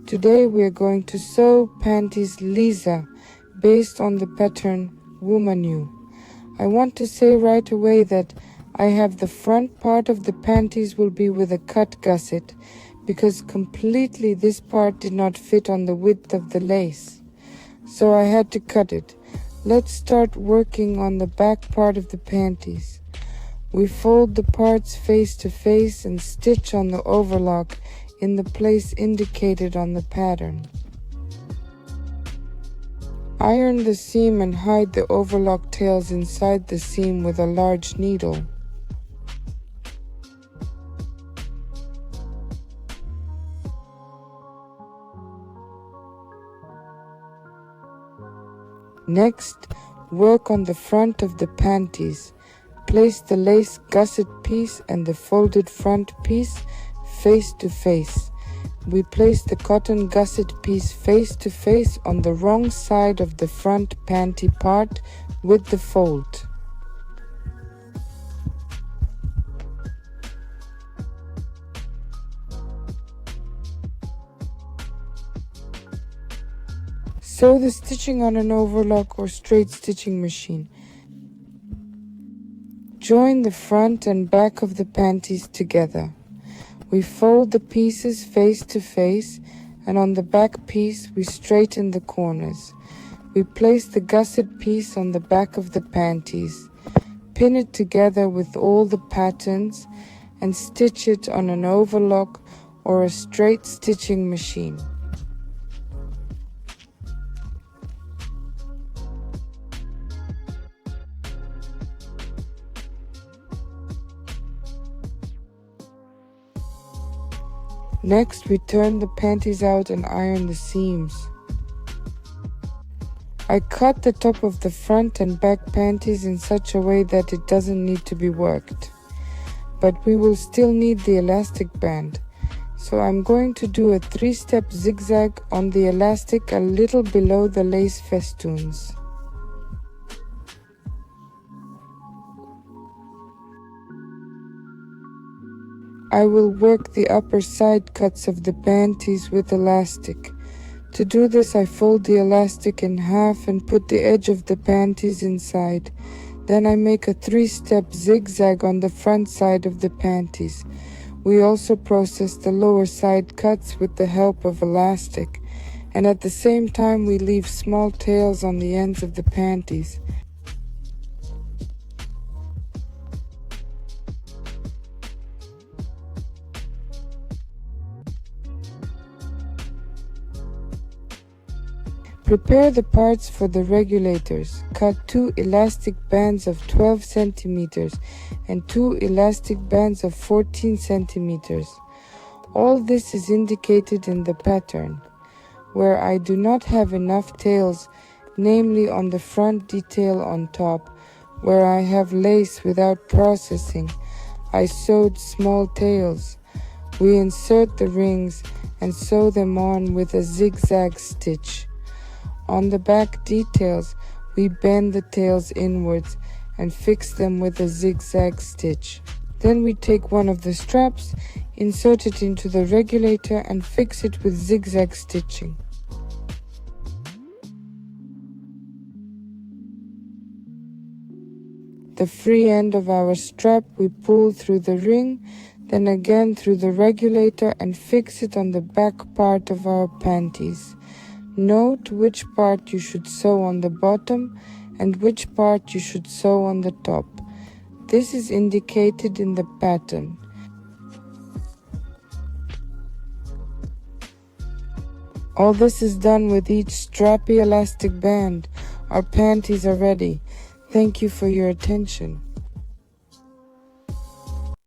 Today we are going to sew panties LIZA based on the pattern Woman. I want to say right away that I have the front part of the panties will be with a cut gusset because completely this part did not fit on the width of the lace. So I had to cut it. Let's start working on the back part of the panties. We fold the parts face to face and stitch on the overlock in the place indicated on the pattern. Iron the seam and hide the overlock tails inside the seam with a large needle. Next, work on the front of the panties. Place the lace gusset piece and the folded front piece face to face. We place the cotton gusset piece face to face on the wrong side of the front panty part with the fold. Sew the stitching on an overlock or straight stitching machine. Join the front and back of the panties together. We fold the pieces face to face, and on the back piece we straighten the corners. We place the gusset piece on the back of the panties, pin it together with all the patterns, and stitch it on an overlock or a straight stitching machine. Next, we turn the panties out and iron the seams. I cut the top of the front and back panties in such a way that it doesn't need to be worked. But we will still need the elastic band. So I'm going to do a 3-step zigzag on the elastic a little below the lace festoons. I will work the upper side cuts of the panties with elastic. To do this, I fold the elastic in half and put the edge of the panties inside. Then I make a 3-step zigzag on the front side of the panties. We also process the lower side cuts with the help of elastic, and at the same time we leave small tails on the ends of the panties. Prepare the parts for the regulators. Cut 2 elastic bands of 12 centimeters and 2 elastic bands of 14 centimeters. All this is indicated in the pattern. Where I do not have enough tails, namely on the front detail on top, where I have lace without processing, I sewed small tails. We insert the rings and sew them on with a zigzag stitch. On the back details, we bend the tails inwards and fix them with a zigzag stitch. Then we take one of the straps, insert it into the regulator and fix it with zigzag stitching. The free end of our strap we pull through the ring, then again through the regulator and fix it on the back part of our panties. Note which part you should sew on the bottom and which part you should sew on the top. This is indicated in the pattern. All this is done with each strappy elastic band. Our panties are ready. Thank you for your attention.